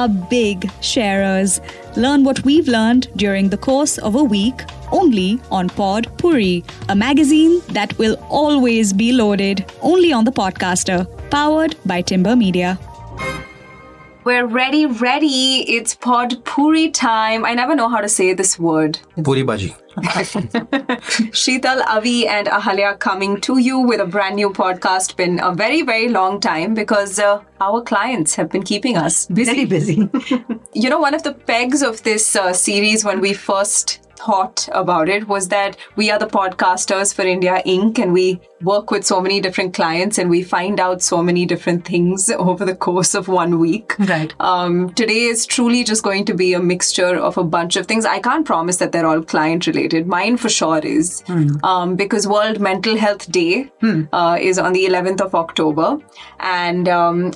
are big sharers. Learn what we've learned during the course of a week only on Pod Pourri, a magazine that will always be loaded only on the Podcaster, powered by Timber Media. We're ready. It's Pod Pourri time. I never know how to say this word. Puri Baji. Sheetal, Avi and Ahalya coming to you with a brand new podcast. Been a very, very long time because our clients have been keeping us busy. Very busy. You know, one of the pegs of this series when we first thought about it was that we are the Podcasters for India Inc. and we work with so many different clients and we find out so many different things over the course of 1 week. Right. Today is truly just going to be a mixture of a bunch of things. I can't promise that they're all client related. Mine for sure is because World Mental Health Day is on the 11th of October. And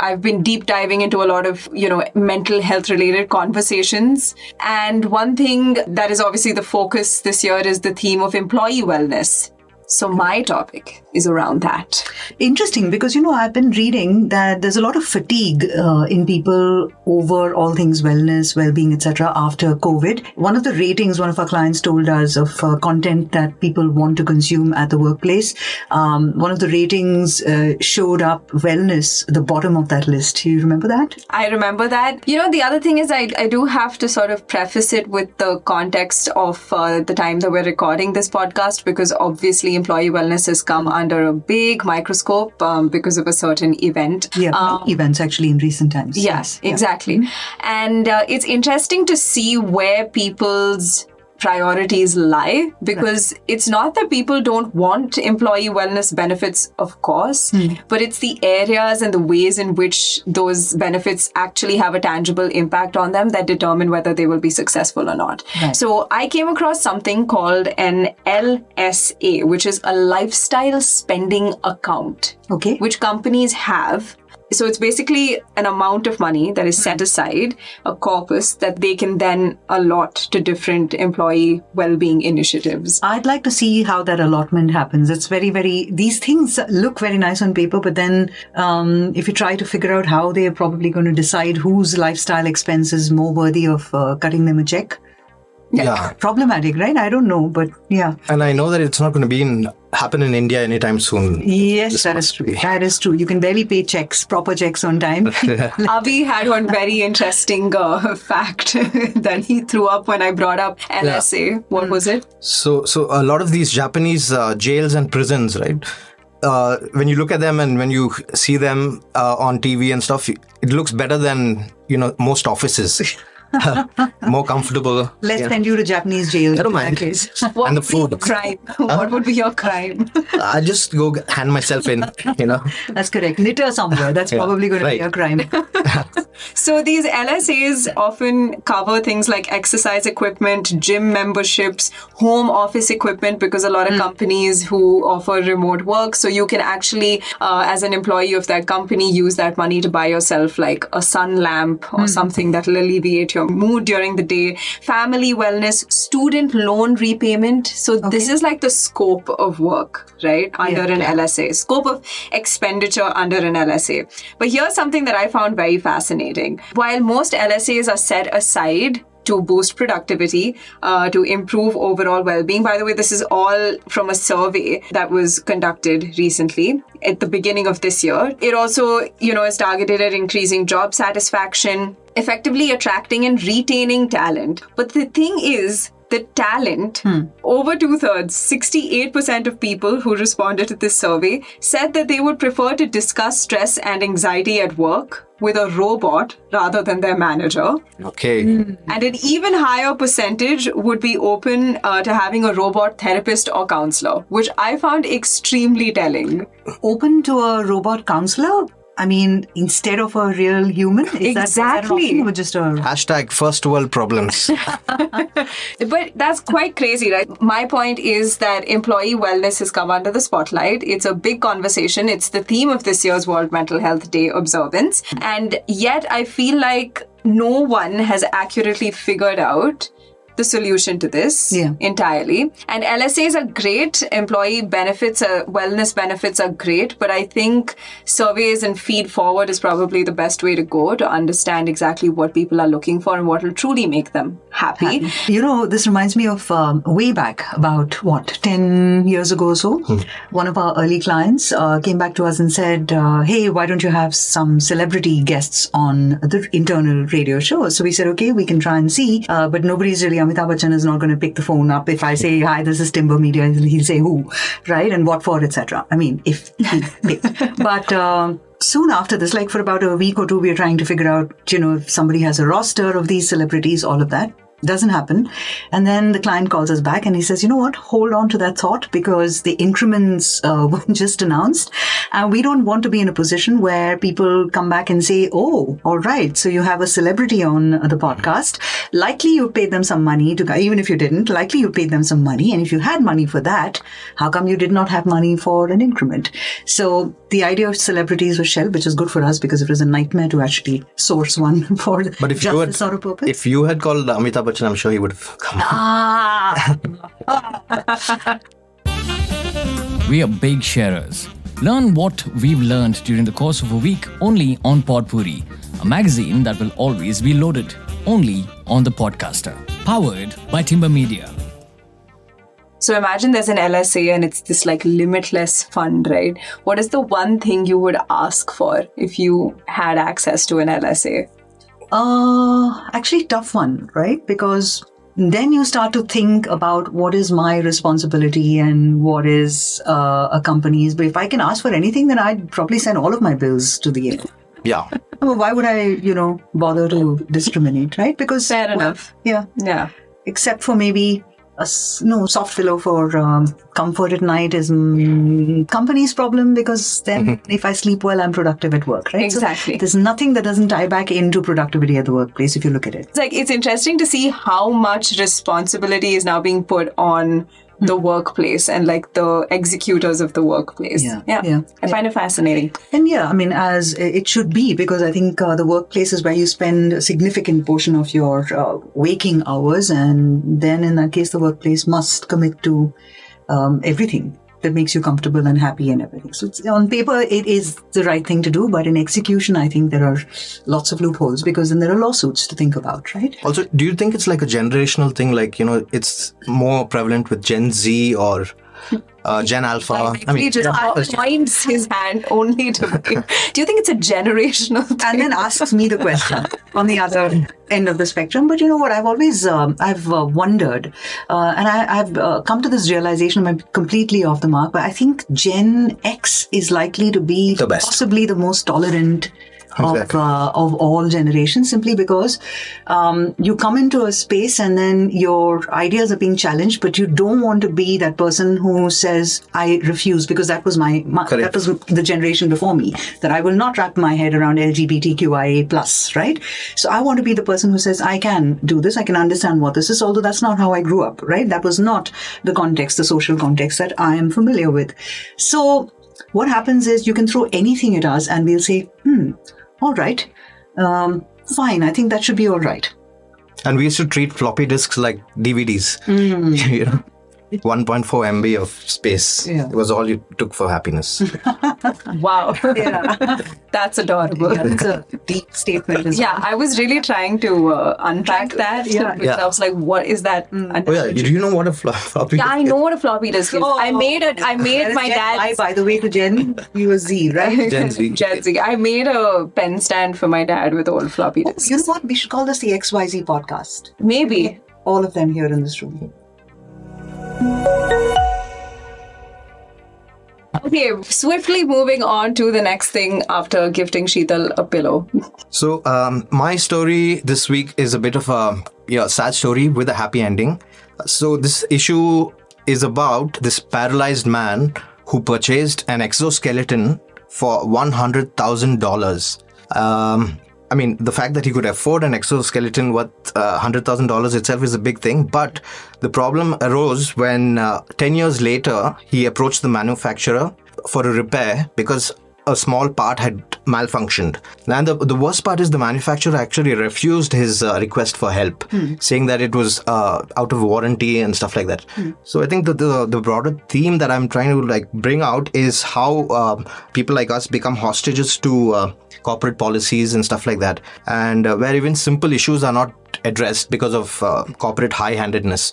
I've been deep diving into a lot of, mental health related conversations. And one thing that is obviously the focus this year is the theme of employee wellness. So my topic is around that. Interesting, because, I've been reading that there's a lot of fatigue in people over all things wellness, well-being, etc. after COVID. One of the ratings one of our clients told us of content that people want to consume at the workplace, one of the ratings showed up wellness, the bottom of that list. Do you remember that? I remember that. The other thing is I do have to sort of preface it with the context of the time that we're recording this podcast, because obviously employee wellness has come under a big microscope because of a certain event. Yeah, events actually in recent times. Yes, exactly. Mm-hmm. And it's interesting to see where people's priorities lie, because it's not that people don't want employee wellness benefits, of course, but it's the areas and the ways in which those benefits actually have a tangible impact on them that determine whether they will be successful or not. Right. So I came across something called an LSA, which is a lifestyle spending account, which companies have. So it's basically an amount of money that is set aside, a corpus that they can then allot to different employee well-being initiatives. I'd like to see how that allotment happens. It's very, these things look very nice on paper, but then if you try to figure out how they're probably going to decide whose lifestyle expense is more worthy of cutting them a check. Yeah. Problematic, right? I don't know, but yeah. And I know that it's not going to happen in India anytime soon. Yes, that is true. That is true. You can barely pay proper checks on time. Avi had one very interesting fact that he threw up when I brought up LSA. Yeah. What was it? So a lot of these Japanese jails and prisons, right? When you look at them and when you see them on TV and stuff, it looks better than, most offices. More comfortable. Let's send you to Japanese jail. I don't mind. What and the would food. be your crime? What would be your crime? I just go hand myself in, That's correct. Knitter somewhere. That's probably going to be your crime. So these LSAs often cover things like exercise equipment, gym memberships, home office equipment, because a lot of companies who offer remote work, so you can actually, as an employee of that company, use that money to buy yourself like a sun lamp or something that will alleviate your mood during the day. Family wellness, student loan repayment. So this is like the scope of work, right? Under an LSA. Scope of expenditure under an LSA. But here's something that I found very fascinating. While most LSAs are set aside to boost productivity, to improve overall well-being. By the way, this is all from a survey that was conducted recently at the beginning of this year. It also, is targeted at increasing job satisfaction, effectively attracting and retaining talent. But the thing is, the talent, over 2/3, 68% of people who responded to this survey said that they would prefer to discuss stress and anxiety at work with a robot rather than their manager. Okay. And an even higher percentage would be open to having a robot therapist or counselor, which I found extremely telling. Open to a robot counselor? I mean, instead of a real human? Is Exactly. That just a... Hashtag first world problems. But that's quite crazy, right? My point is that employee wellness has come under the spotlight. It's a big conversation. It's the theme of this year's World Mental Health Day observance. And yet I feel like no one has accurately figured out the solution to this entirely. And LSAs are great. Employee benefits, wellness benefits are great. But I think surveys and feed forward is probably the best way to go to understand exactly what people are looking for and what will truly make them happy. This reminds me of way back, about 10 years ago or so. One of our early clients came back to us and said, hey, why don't you have some celebrity guests on the internal radio show? So we said, okay, we can try and see, but nobody's really, Amitabh Bachchan is not going to pick the phone up. If I say, hi, this is Timber Media, he'll say who, right? And what for, etc. I mean, if he picked. But soon after this, like for about a week or two, we were trying to figure out, if somebody has a roster of these celebrities, all of that. Doesn't happen. And then the client calls us back and he says, you know what, hold on to that thought because the increments were just announced. And we don't want to be in a position where people come back and say, oh, all right, so you have a celebrity on the podcast. Likely you paid them some money to, even if you didn't, likely you paid them some money. And if you had money for that, how come you did not have money for an increment? So the idea of celebrities was shelved, which is good for us because it was a nightmare to actually source one for just this sort of purpose. If you had called Amitabh Bachchan, I'm sure he would have come. We are big sharers. Learn what we've learned during the course of a week only on Pod Pourri, a magazine that will always be loaded only on the podcaster. Powered by Timber Media. So imagine there's an LSA and it's this like limitless fund, right? What is the one thing you would ask for if you had access to an LSA? Actually tough one, right? Because then you start to think about what is my responsibility and what is a company's. But if I can ask for anything, then I'd probably send all of my bills to the end. Yeah. Why would I, bother to discriminate, right? Because fair enough. Yeah. Except for maybe a soft pillow for comfort at night is company's problem because then if I sleep well, I'm productive at work, right? Exactly. So there's nothing that doesn't tie back into productivity at the workplace if you look at it. It's interesting to see how much responsibility is now being put on the workplace and like the executors of the workplace. Yeah. I find it fascinating. And as it should be, because I think the workplace is where you spend a significant portion of your waking hours. And then in that case, the workplace must commit to everything that makes you comfortable and happy and everything. So on paper, it is the right thing to do. But in execution, I think there are lots of loopholes because then there are lawsuits to think about, right? Also, do you think it's like a generational thing? Like, it's more prevalent with Gen Z or Gen Alpha? He just points his hand only to me. Do you think it's a generational thing? And then asks me the question on the other end of the spectrum. But you know what? I've always wondered, and I've come to this realization. I'm completely off the mark, but I think Gen X is likely to be the best, possibly the most tolerant. Exactly. Of all generations, simply because you come into a space and then your ideas are being challenged, but you don't want to be that person who says, I refuse, because that was that was the generation before me, that I will not wrap my head around LGBTQIA+, right? So I want to be the person who says, I can do this, I can understand what this is, although that's not how I grew up, right? That was not the context, the social context that I am familiar with. So what happens is you can throw anything at us and we'll say, all right, fine, I think that should be all right. And we used to treat floppy disks like DVDs. 1.4 MB of space. Yeah. It was all you took for happiness. Wow. Yeah. That's adorable. Yeah, it's a deep statement. I was really trying to unpack that. Because I was like, what is that? Do you know what a floppy disk is? Yeah, I know what a floppy disk is. I made my dad. By the way, to Gen, you were Z, right? Gen Z. I made a pen stand for my dad with old floppy disks. You know what? We should call this the XYZ podcast. Maybe. All of them here in this room. Okay, swiftly moving on to the next thing after gifting Sheetal a pillow. So, my story this week is a bit of a sad story with a happy ending. So, this issue is about this paralyzed man who purchased an exoskeleton for $100,000. I mean, the fact that he could afford an exoskeleton worth $100,000 itself is a big thing. But the problem arose when 10 years later, he approached the manufacturer for a repair because a small part had malfunctioned. And the worst part is the manufacturer actually refused his request for help, saying that it was out of warranty and stuff like that. So I think the broader theme that I'm trying to bring out is how people like us become hostages to corporate policies and stuff like that, and where even simple issues are not addressed because of corporate high-handedness.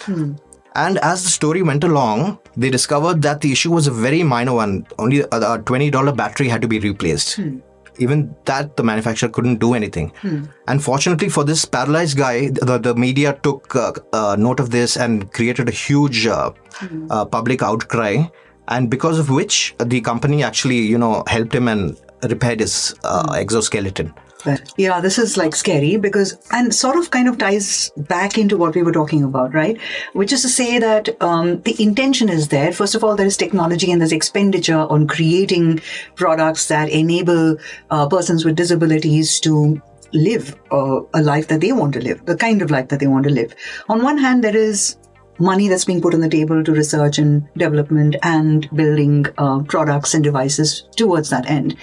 And as the story went along, they discovered that the issue was a very minor one. Only a $20 battery had to be replaced. Even that, the manufacturer couldn't do anything. And fortunately for this paralyzed guy, the media took note of this and created a huge public outcry. And because of which, the company actually, helped him and repaired his exoskeleton. Yeah, this is scary and sort of kind of ties back into what we were talking about, right? Which is to say that the intention is there. First of all, there is technology and there's expenditure on creating products that enable persons with disabilities to live a life that they want to live, the kind of life that they want to live. On one hand, there is money that's being put on the table to research and development and building products and devices towards that end.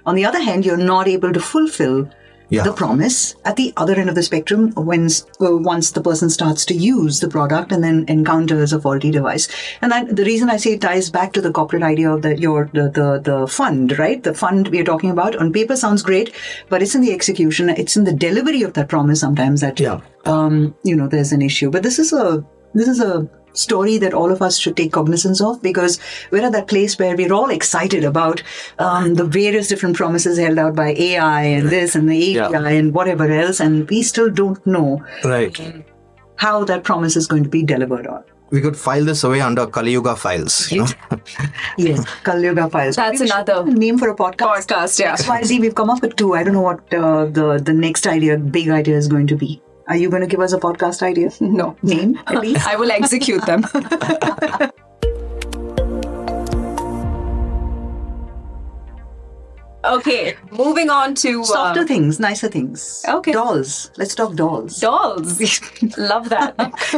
On the other hand, you're not able to fulfill the promise at the other end of the spectrum once the person starts to use the product and then encounters a faulty device. And the reason I say it ties back to the corporate idea of the fund, right? The fund we are talking about on paper sounds great, but it's in the execution, it's in the delivery of that promise sometimes that there's an issue. But this is a story that all of us should take cognizance of, because we're at that place where we're all excited about the various different promises held out by AI and this and the API and whatever else, and we still don't know how that promise is going to be delivered on. We could file this away under Kali Yuga files. Yes, Kali Yuga files. That's another name for a podcast. Yeah. XYZ, we've come up with 2. I don't know what the next big idea is going to be. Are you going to give us a podcast idea? No. Name, at least? I will execute them. Okay, moving on to... Softer things, nicer things. Okay. Dolls. Let's talk dolls. Dolls. Love that.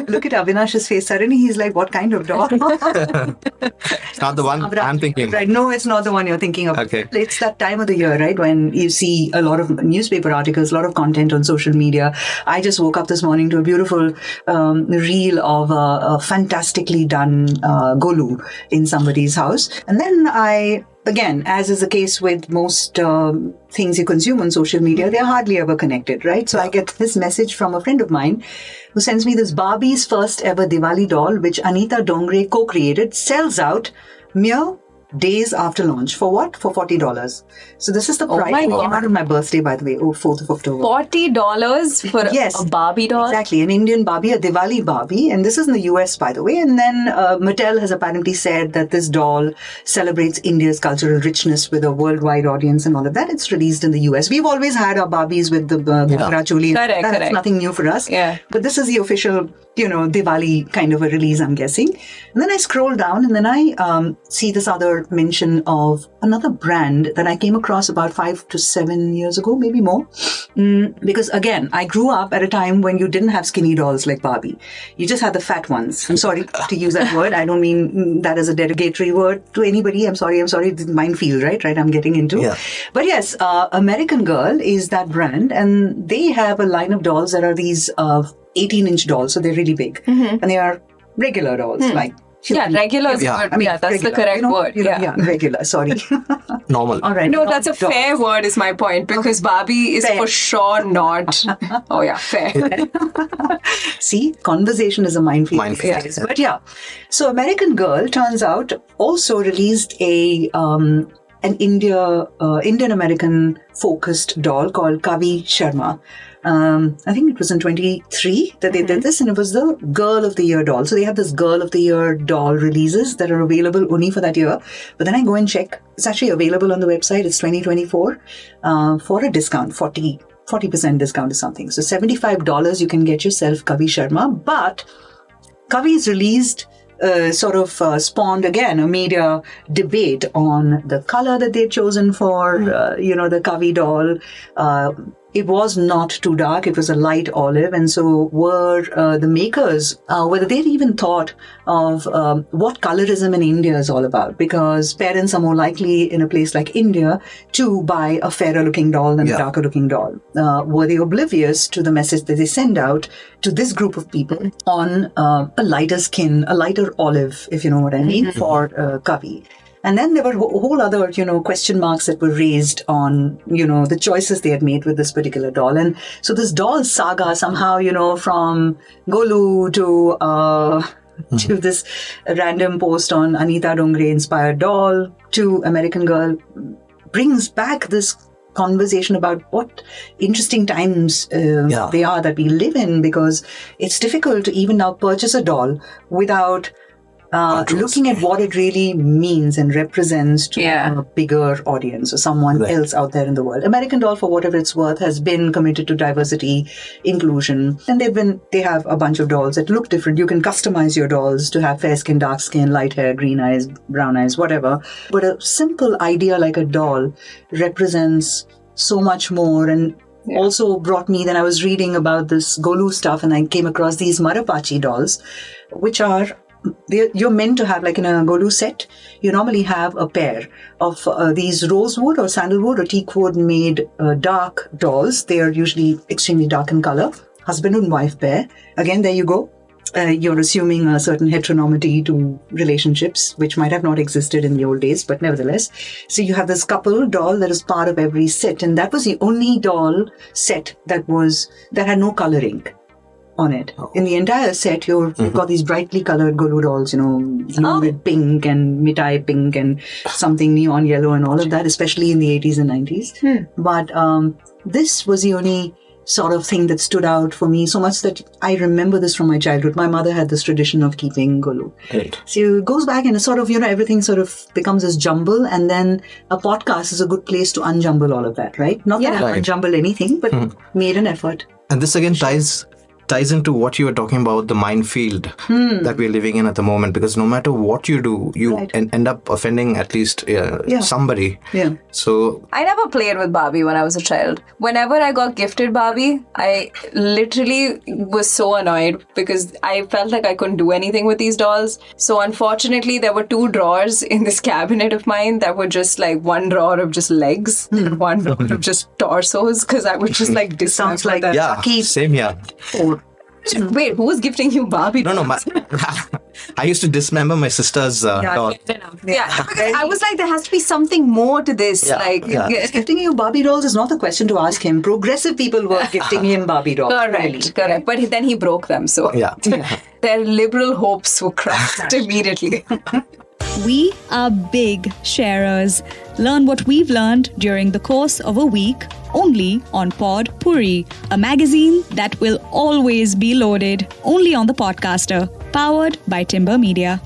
Look at Avinash's face. Suddenly he's like, what kind of doll? It's not the one I'm thinking. Right. No, it's not the one you're thinking of. Okay. It's that time of the year, right, when you see a lot of newspaper articles, a lot of content on social media. I just woke up this morning to a beautiful reel of a fantastically done golu in somebody's house. And then again, as is the case with most things you consume on social media, they're hardly ever connected, right? So I get this message from a friend of mine who sends me this Barbie's first ever Diwali doll, which Anita Dongre co-created, sells out mere days after launch. For what? For $40. So this is the price. My God. It came out on my birthday, by the way, 4th of October. $40 for a Barbie doll? Exactly, an Indian Barbie, a Diwali Barbie. And this is in the US, by the way. And then Mattel has apparently said that this doll celebrates India's cultural richness with a worldwide audience and all of that. It's released in the US. We've always had our Barbies with the Choli. That's nothing new for us. Yeah. But this is the official, Diwali kind of a release, I'm guessing. And then I scroll down and then I see this other mention of another brand that I came across about 5 to 7 years ago, maybe more. Because again, I grew up at a time when you didn't have skinny dolls like Barbie. You just had the fat ones. I'm sorry to use that word. I don't mean that as a derogatory word to anybody. I'm sorry. It's minefield, right? I'm getting into. Yeah. But yes, American Girl is that brand, and they have a line of dolls that are these 18-inch dolls. So they're really big. And they are regular dolls, like regular is good. That's regular, the correct word. Regular. Sorry. Normal. All right. No, that's a fair word is my point, because Barbie is for sure not. Oh yeah, fair. See, conversation is a minefield. Yes. But so American Girl turns out also released an Indian American focused doll called Kavi Sharma. I think it was in 23 that they did this, and it was the Girl of the Year doll. So they have this Girl of the Year doll releases that are available only for that year. But then I go and check. It's actually available on the website. It's 2024 for a discount, 40% discount or something. So $75 you can get yourself Kavi Sharma. But Kavi's released spawned again a media debate on the color that they'd chosen for the Kavi doll. it was not too dark. It was a light olive. And so were the makers, whether they'd even thought of what colorism in India is all about, because parents are more likely in a place like India to buy a fairer looking doll than a darker looking doll. Were they oblivious to the message that they send out to this group of people on a lighter skin, a lighter olive, if you know what I mean, for Kavi? And then there were whole other, question marks that were raised on, the choices they had made with this particular doll. And so this doll saga somehow, from Golu to this random post on Anita Dongre inspired doll to American Girl brings back this conversation about what interesting times they are that we live in, because it's difficult to even now purchase a doll without looking at what it really means and represents to a bigger audience or someone else out there in the world. American Doll, for whatever it's worth, has been committed to diversity, inclusion, and they have a bunch of dolls that look different. You can customize your dolls to have fair skin, dark skin, light hair, green eyes, brown eyes, whatever. But a simple idea like a doll represents so much more, and also brought me, then I was reading about this Golu stuff and I came across these Marapachi dolls, which are you're meant to have, like in a Golu set, you normally have a pair of these rosewood or sandalwood or teakwood made dark dolls. They are usually extremely dark in color. Husband and wife pair. Again, there you go. You're assuming a certain heteronormity to relationships, which might have not existed in the old days, but nevertheless. So you have this couple doll that is part of every set. And that was the only doll set that had no coloring on it. In the entire set, you've got these brightly colored Golu dolls, blue with pink and mitai pink and something neon yellow and all of that, especially in the 80s and 90s. But this was the only sort of thing that stood out for me so much that I remember this from my childhood. My mother had this tradition of keeping Golu. Right. So it goes back and it's sort of, everything sort of becomes this jumble, and then a podcast is a good place to unjumble all of that, right? Not that I've unjumbled anything, but made an effort. And this again ties into what you were talking about, the minefield that we're living in at the moment, because no matter what you do, you end up offending at least somebody. Yeah. So I never played with Barbie when I was a child. Whenever I got gifted Barbie, I literally was so annoyed because I felt like I couldn't do anything with these dolls. So unfortunately, there were 2 drawers in this cabinet of mine that were just like one drawer of just legs and one drawer of just torsos, because I would just like Sounds like that. same here. Wait, who was gifting you Barbie? No, I used to dismember my sister's doll. I was like, there has to be something more to this. Gifting you Barbie dolls is not the question to ask him. Progressive people were gifting him Barbie dolls. Correct. But then he broke them, so their liberal hopes were crushed immediately. We are big sharers. Learn what we've learned during the course of a week only on Pod Pourri, a magazine that will always be loaded only on the Podcaster, powered by Timber Media.